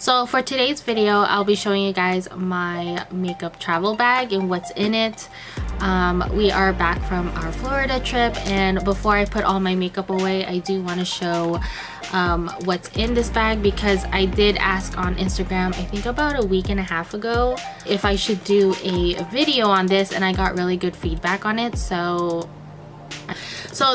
So for today's video, I'll be showing you guys my makeup travel bag and what's in it. We are back from our Florida trip, and before I put all my makeup away, I do want to show what's in this bag, because I did ask on Instagram, I think about a week and a half ago, if I should do a video on this, and I got really good feedback on it. So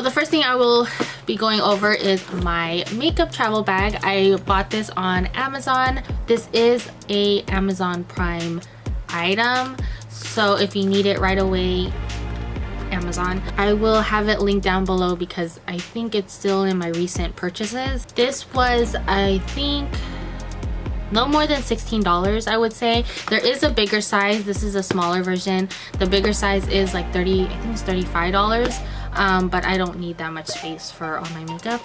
the first thing I will be going over is my makeup travel bag. I bought this on Amazon. This is a Amazon Prime item, so if you need it right away, Amazon. I will have it linked down below because I think it's still in my recent purchases. This was, I think, no more than $16, I would say. There is a bigger size. This is a smaller version. The bigger size is like I think it's $35. But I don't need that much space for all my makeup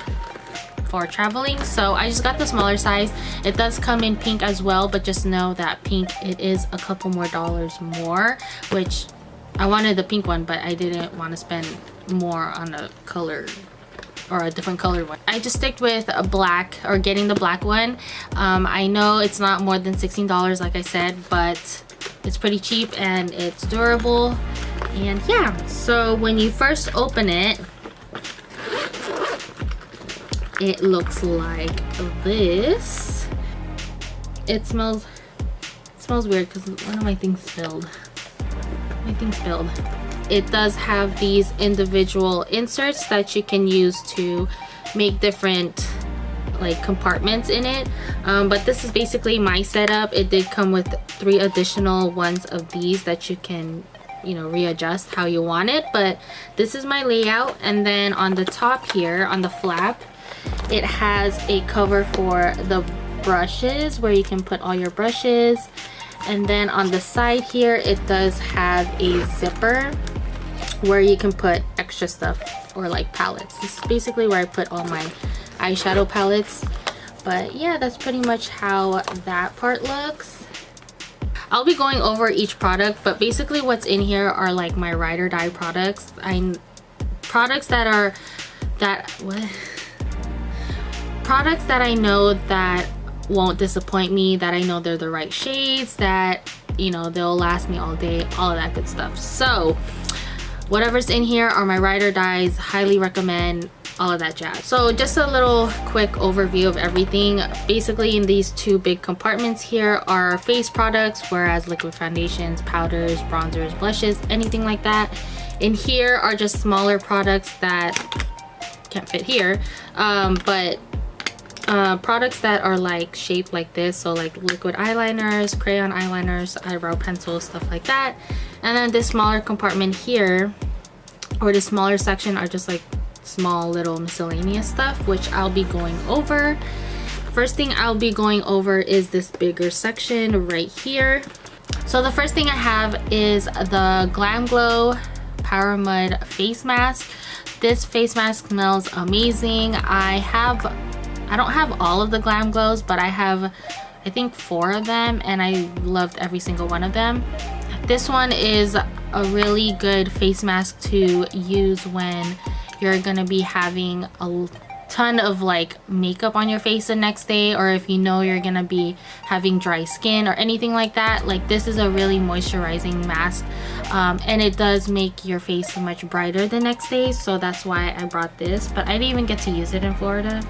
for traveling, so I just got the smaller size. It does come in pink as well, but just know that pink, it is a couple more dollars more, which I wanted the pink one, but I didn't want to spend more on a color or a different colored one. I just sticked with a black, or getting the black one. I know it's not more than $16 like I said, but it's pretty cheap and it's durable. And yeah, so when you first open it, it looks like this. It smells weird because one of my things spilled. It does have these individual inserts that you can use to make different like compartments in it, but this is basically my setup. It did come with 3 additional ones of these that you can, you know, readjust how you want it, but this is my layout. And then on the top here, on the flap, it has a cover for the brushes where you can put all your brushes. And then on the side here, it does have a zipper where you can put extra stuff, or like palettes. This is basically where I put all my eyeshadow palettes. But yeah, that's pretty much how that part looks. I'll be going over each product, but basically what's in here are like my ride or die products. Products that I know that won't disappoint me, that I know they're the right shades, that, you know, they'll last me all day, all of that good stuff. So whatever's in here are my ride or dies, highly recommend, all of that jazz. So just a little quick overview of everything. Basically in these 2 big compartments here are face products, whereas liquid foundations, powders, bronzers, blushes, anything like that. In here are just smaller products that can't fit here, but products that are like shaped like this, so like liquid eyeliners, crayon eyeliners, eyebrow pencils, stuff like that. And then this smaller compartment here, or the smaller section, are just like small little miscellaneous stuff, which I'll be going over. First thing I'll be going over is this bigger section right here. So the first thing I have is the Glam Glow Power Mud face mask. This face mask smells amazing. I don't have all of the Glam Glows, but I have, I think, 4 of them, and I loved every single one of them. This one is a really good face mask to use when you're gonna be having a ton of like makeup on your face the next day, or if you know you're gonna be having dry skin or anything like that. Like, this is a really moisturizing mask, and it does make your face much brighter the next day, so that's why I brought this, but I didn't even get to use it in Florida.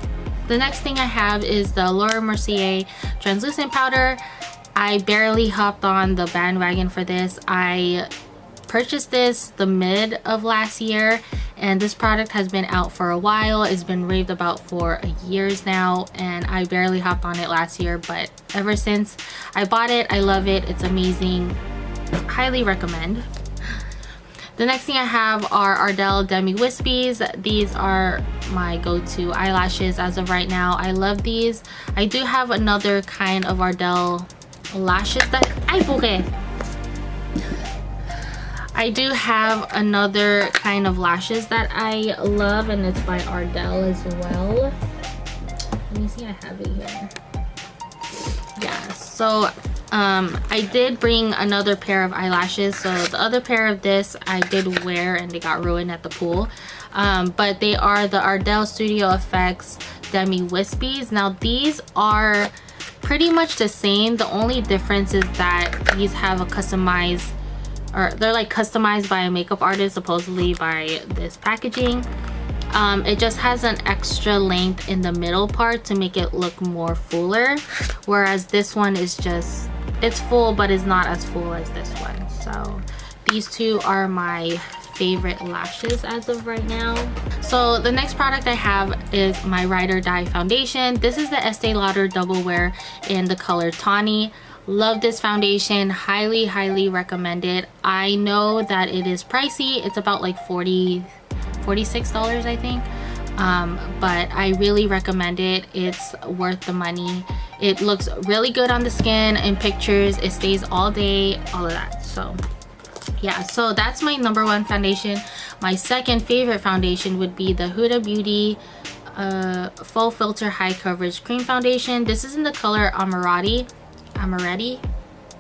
The next thing I have is the Laura Mercier translucent powder. I barely hopped on the bandwagon for this. I purchased this the mid of last year, and this product has been out for a while. It's been raved about for years now, and I barely hopped on it last year, but ever since I bought it, I love it. It's amazing. Highly recommend. The next thing I have are Ardell Demi Wispies. These are my go-to eyelashes as of right now. I love these. I do have another kind of Ardell lashes that I do have another kind of lashes that I love, and it's by Ardell as well. Let me see, I have it here. Yeah, so I did bring another pair of eyelashes. So the other pair of this I did wear and they got ruined at the pool, but they are the Ardell Studio Effects Demi Wispies. Now these are pretty much the same. The only difference is that these have a customized, or they're like customized by a makeup artist, supposedly by this packaging. It just has an extra length in the middle part to make it look more fuller, whereas this one is just, it's full but it's not as full as this one. So these two are my favorite lashes as of right now. So the next product I have is my Ride or Die foundation. This is the Estee Lauder Double Wear in the color Tawny. Love this foundation, highly recommend it. I know that it is pricey. It's about like $46 I think, but I really recommend it. It's worth the money. It looks really good on the skin in pictures. It stays all day, all of that. So yeah, so that's my number one foundation. My second favorite foundation would be the Huda Beauty Full Filter High Coverage Cream Foundation. This is in the color Amaretti,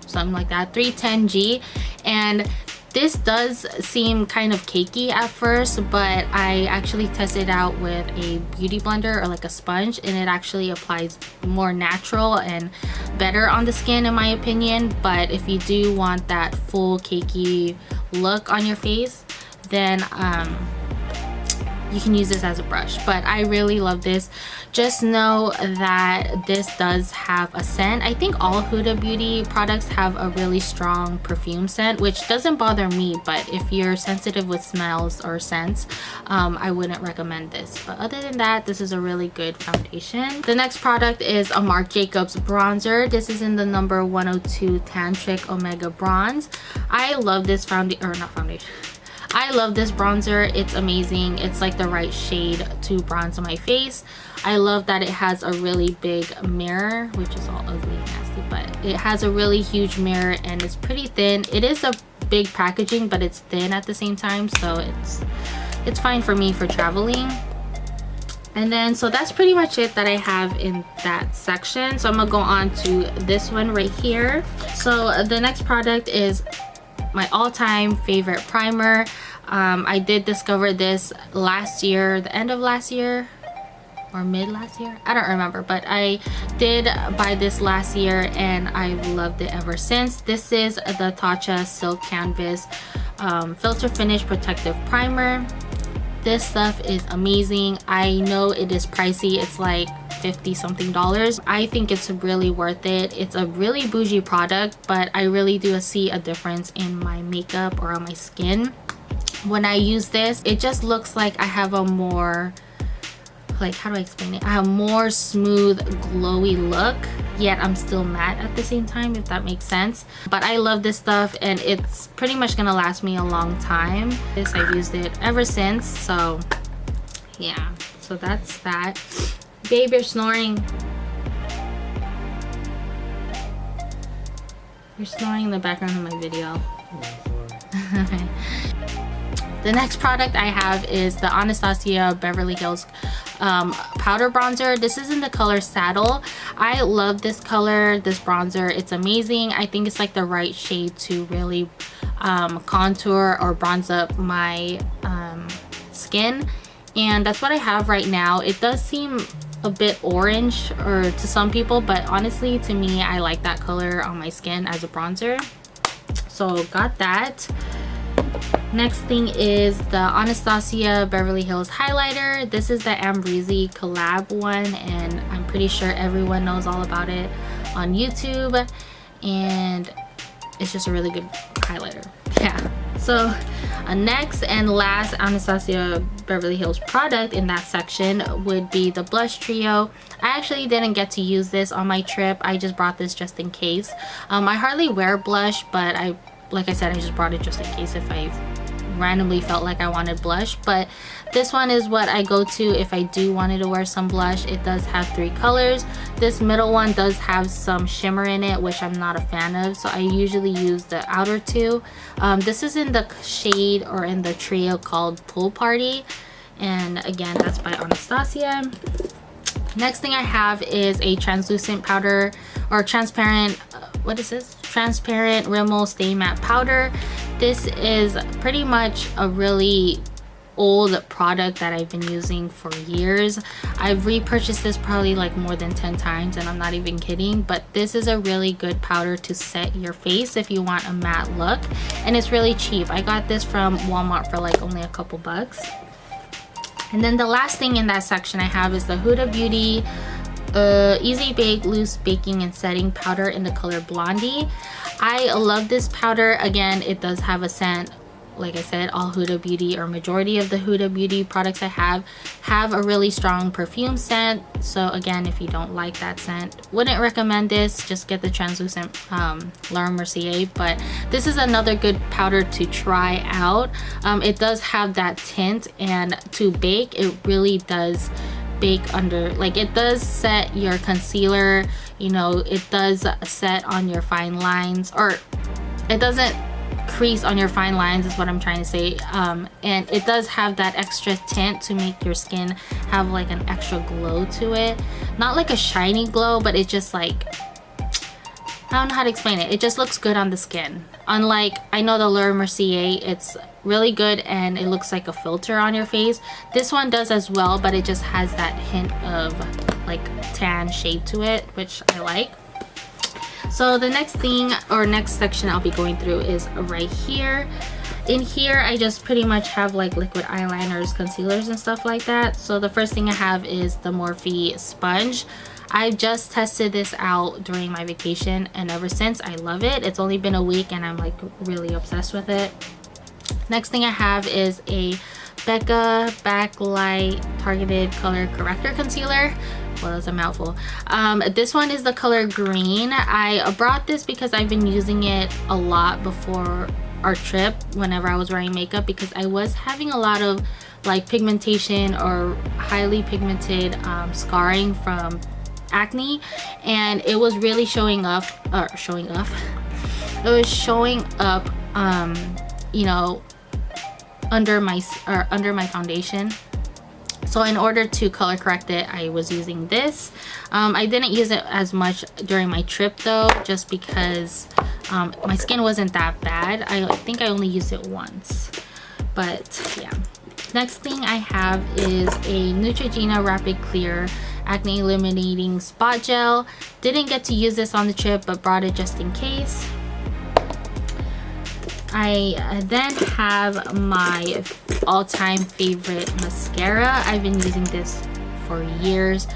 something like that, 310G. And this does seem kind of cakey at first, but I actually tested out with a beauty blender or like a sponge, and it actually applies more natural and better on the skin in my opinion. But if you do want that full cakey look on your face, then you can use this as a brush. But I really love this. Just know that this does have a scent. I think all Huda Beauty products have a really strong perfume scent, which doesn't bother me, but if you're sensitive with smells or scents, I wouldn't recommend this. But other than that, this is a really good foundation. The next product is a Marc Jacobs bronzer. This is in the number 102 Tantric Omega Bronze. I love this I love this bronzer. It's amazing. It's like the right shade to bronze on my face. I love that it has a really big mirror, which is all ugly and nasty, but it has a really huge mirror and it's pretty thin. It is a big packaging, but it's thin at the same time, so it's fine for me for traveling. And then, so that's pretty much it that I have in that section. So I'm gonna go on to this one right here. So the next product is my all-time favorite primer. I did discover this last year, the end of last year or mid last year, I don't remember, but I did buy this last year and I've loved it ever since. This is the Tatcha Silk Canvas Filter Finish Protective Primer. This stuff is amazing. I know it is pricey, it's like $50 something. I think it's really worth it. It's a really bougie product, but I really do see a difference in my makeup or on my skin. When I use this, it just looks like I have a more, like, how do I explain it? I have more smooth, glowy look, yet I'm still matte at the same time, if that makes sense. But I love this stuff and it's pretty much gonna last me a long time. I've used it ever since, so yeah. So that's that. Babe, you're snoring. You're snoring in the background of my video. Okay. The next product I have is the Anastasia Beverly Hills powder bronzer. This is in the color Saddle. I love this color, this bronzer. It's amazing. I think it's like the right shade to really contour or bronze up my skin, and that's what I have right now. It does seem a bit orange or to some people, but honestly to me, I like that color on my skin as a bronzer, so got that. Next thing is the Anastasia Beverly Hills highlighter. This is the Ambreezy collab one, and I'm pretty sure everyone knows all about it on YouTube, and it's just a really good highlighter. Yeah. So next and last Anastasia Beverly Hills product in that section would be the blush trio. I actually didn't get to use this on my trip. I just brought this just in case. I hardly wear blush, but like I said, I just brought it just in case if I randomly felt like I wanted blush. But this one is what I go to if I do wanted to wear some blush. It does have 3 colors. This middle one does have some shimmer in it, which I'm not a fan of, so I usually use the outer 2. This is in the shade or in the trio called Pool Party, and again, that's by Anastasia. Next thing I have is a translucent powder or transparent what is this? Transparent Rimmel Stay Matte Powder. This is pretty much a really old product that I've been using for years. I've repurchased this probably like more than 10 times, and I'm not even kidding. But this is a really good powder to set your face if you want a matte look, and it's really cheap. I got this from Walmart for like only a couple bucks. And then the last thing in that section I have is the Huda Beauty Easy Bake Loose Baking and Setting Powder in the color Blondie. I love this powder. Again, it does have a scent. Like I said, all Huda Beauty, or majority of the Huda Beauty products I have a really strong perfume scent. So again, if you don't like that scent, wouldn't recommend this. Just get the translucent Laura Mercier. But this is another good powder to try out. It does have that tint, and to bake, it really does bake under, like, it does set your concealer, you know, it does set on your fine lines, or it doesn't crease on your fine lines is what I'm trying to say. And it does have that extra tint to make your skin have like an extra glow to it. Not like a shiny glow, but it just like, I don't know how to explain it. It just looks good on the skin. Unlike, I know the Laura Mercier, it's really good and it looks like a filter on your face. This one does as well, but it just has that hint of like tan shade to it, which I like. So the next thing, or next section I'll be going through is right here. In here, I just pretty much have like liquid eyeliners, concealers, and stuff like that. So the first thing I have is the Morphe sponge. I just tested this out during my vacation, and ever since, I love it. It's only been a week and I'm like really obsessed with it. Next thing I have is a Becca Backlight Targeted Color Corrector Concealer. Well, that's a mouthful. This one is the color green. I brought this because I've been using it a lot before our trip whenever I was wearing makeup, because I was having a lot of like pigmentation or highly pigmented scarring from acne, and it was really showing up, it was showing up you know, under my foundation. So in order to color correct it, I was using this. I didn't use it as much during my trip though, just because my skin wasn't that bad. I think I only used it once, but yeah. Next thing I have is a Neutrogena Rapid Clear Acne Eliminating Spot Gel. Didn't get to use this on the trip, but brought it just in case. I then have my all-time favorite mascara. I've been using this for years.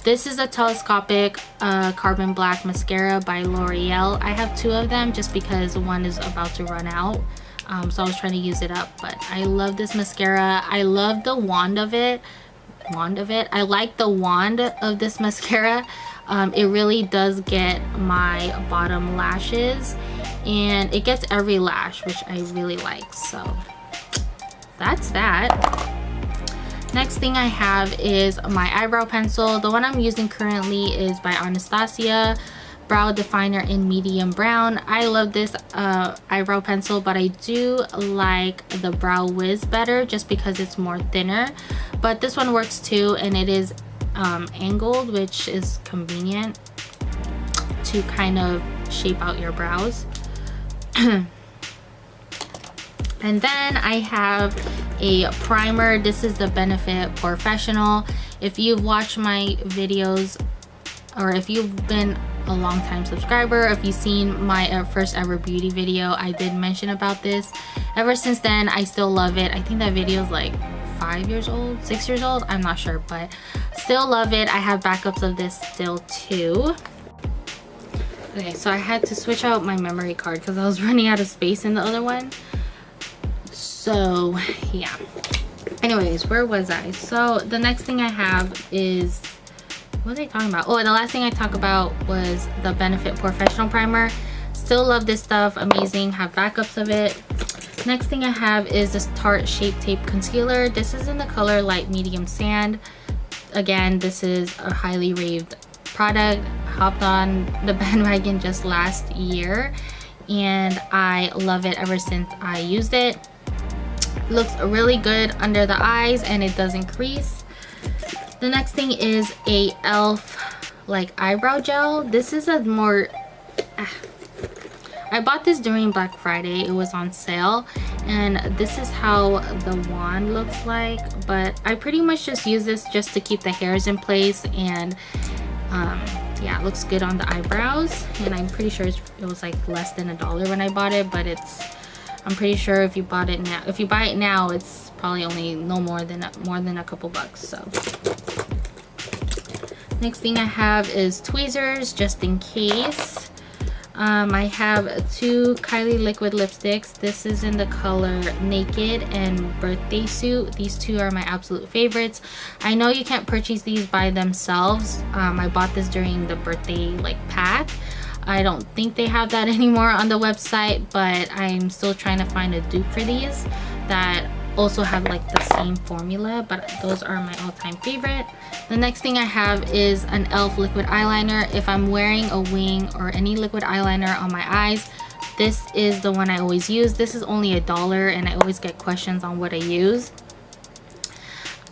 This is a telescopic carbon black mascara by L'Oreal. I have two of them just because one is about to run out. So I was trying to use it up, but I love this mascara. I love the wand of it. I like the wand of this mascara. It really does get my bottom lashes, and it gets every lash, which I really like. So that's that. Next thing I have is my eyebrow pencil. The one I'm using currently is by Anastasia Brow Definer in medium brown. I love this eyebrow pencil, but I do like the Brow Wiz better just because it's more thinner. But this one works too, and it is angled, which is convenient to kind of shape out your brows. And then I have a primer. This is the Benefit Professional. If you've watched my videos, or if you've been a long time subscriber, if you've seen my first ever beauty video, I did mention about this. Ever since then, I still love it. I think that video is like 5 years old, 6 years old, I'm not sure, but still love it. I have backups of this still too. Okay, so I had to switch out my memory card because I was running out of space in the other one. So yeah, anyways, where was I? So the next thing I have is, what was I talking about? Oh, the last thing I talked about was the Benefit Professional Primer. Still love this stuff, amazing, have backups of it. Next thing I have is this Tarte Shape Tape Concealer. This is in the color Light Medium Sand. Again, this is a highly raved product. Hopped on the bandwagon just last year, and I love it ever since I used it. Looks really good under the eyes, and it doesn't crease. The next thing is a e.l.f. like eyebrow gel. This is a more I bought this during Black Friday. It was on sale, and this is how the wand looks like. But I pretty much just use this just to keep the hairs in place, and yeah, it looks good on the eyebrows. And I'm pretty sure it was like less than $1 when I bought it, but I'm pretty sure if you buy it now, it's probably only more than a couple bucks. So next thing I have is tweezers, just in case. I have 2 Kylie liquid lipsticks. This is in the color Naked and Birthday Suit. These two are my absolute favorites. I know you can't purchase these by themselves. I bought this during the birthday pack. I don't think they have that anymore on the website, but I'm still trying to find a dupe for these that also have the same formula, but those are my all-time favorite. The next thing I have is an e.l.f. liquid eyeliner. If I'm wearing a wing or any liquid eyeliner on my eyes, this is the one I always use. This is only $1, and I always get questions on what I use.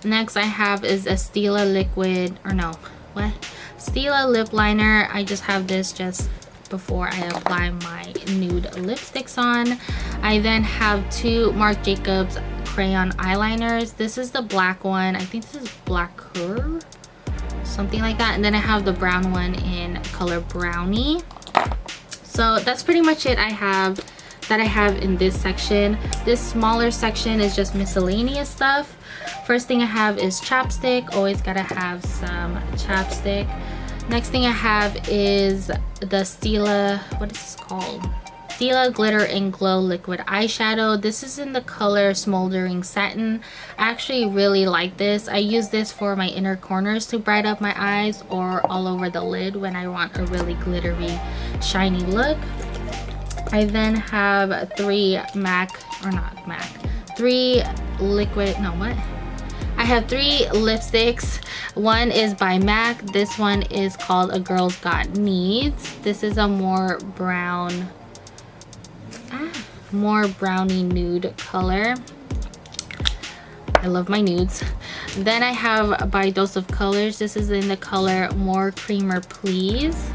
Next I have is a Stila Stila lip liner. I just have this just before I apply my nude lipsticks on. I then have 2 Marc Jacobs crayon eyeliners. This is the black one. I think this is Black Curve, something like that. And then I have the brown one in color Brownie. So that's pretty much it I have in this section. This smaller section is just miscellaneous stuff. First thing I have is chapstick. Always gotta have some chapstick. Next thing I have is the Stila, what is this called? Stila Glitter and Glow Liquid Eyeshadow. This is in the color Smoldering Satin. I actually really like this. I use this for my inner corners to brighten up my eyes, or all over the lid when I want a really glittery, shiny look. I then have 3 I have 3 lipsticks. One is by MAC. This one is called A Girl's Got Needs. This is a more browny nude color. I love my nudes. Then I have by Dose of Colors. This is in the color More Creamer Please.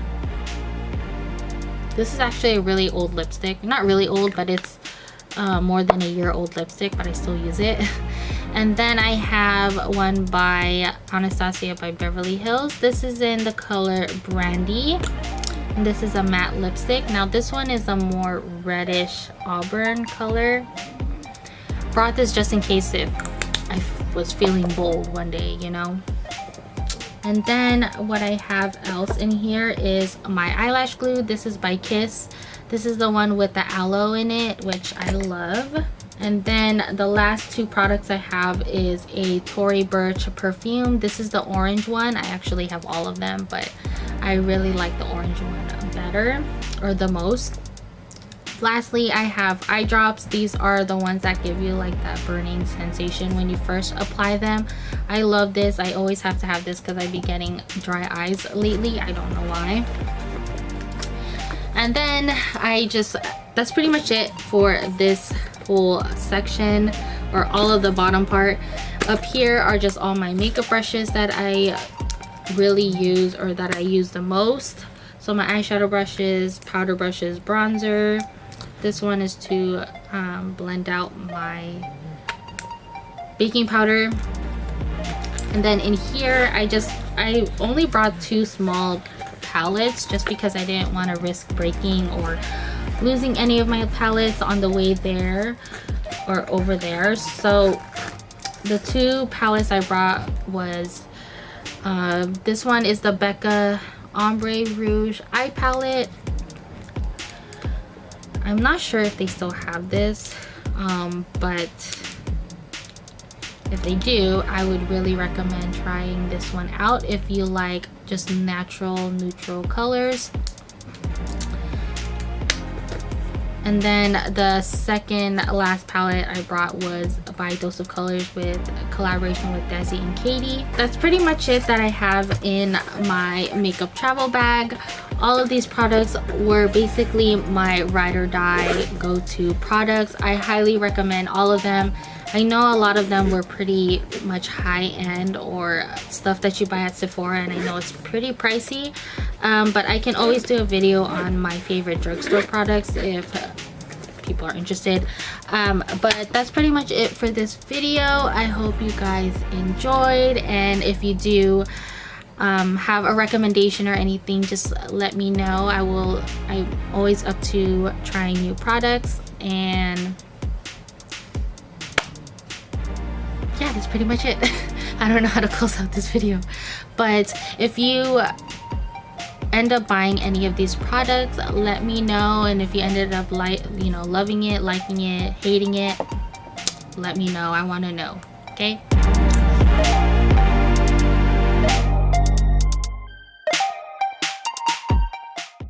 This is actually a really old lipstick. Not really old, but it's more than a year old lipstick, but I still use it. And then I have one by Anastasia by Beverly Hills. This is in the color Brandy. And this is a matte lipstick. Now this one is a more reddish auburn color. Brought this just in case if I was feeling bold one day, you know. And then what I have else in here is my eyelash glue. This is by Kiss. This is the one with the aloe in it, which I love. And then the last 2 products I have is a Tory Burch perfume. This is the orange one. I actually have all of them, but I really like the orange one better, or the most. Lastly, I have eye drops. These are the ones that give you that burning sensation when you first apply them. I love this. I always have to have this because I be getting dry eyes lately. I don't know why. And then that's pretty much it for this whole section, or all of the bottom part. Up here are just all my makeup brushes that I really use, or that I use the most. So my eyeshadow brushes, powder brushes, bronzer. This one is to blend out my baking powder. And then in here I only brought 2 small palettes just because I didn't want to risk breaking or losing any of my palettes on the way there or over there. So the 2 palettes I brought was this one is the Becca Ombre Rouge eye palette. I'm not sure if they still have this, but if they do, I would really recommend trying this one out if you like just natural neutral colors. And then the second last palette I brought was by Dose of Colors with collaboration with Desi and Katie. That's pretty much it that I have in my makeup travel bag. All of these products were basically my ride or die go-to products. I highly recommend all of them. I know a lot of them were pretty much high-end or stuff that you buy at Sephora, and I know it's pretty pricey, but I can always do a video on my favorite drugstore products if people are interested. But that's pretty much it for this video. I hope you guys enjoyed, and if you do have a recommendation or anything, just let me know. I'm always up to trying new products, and yeah, that's pretty much it. I don't know how to close out this video, but if you end up buying any of these products, let me know. And if you ended up loving it, liking it, hating it, let me know. I want to know. Okay.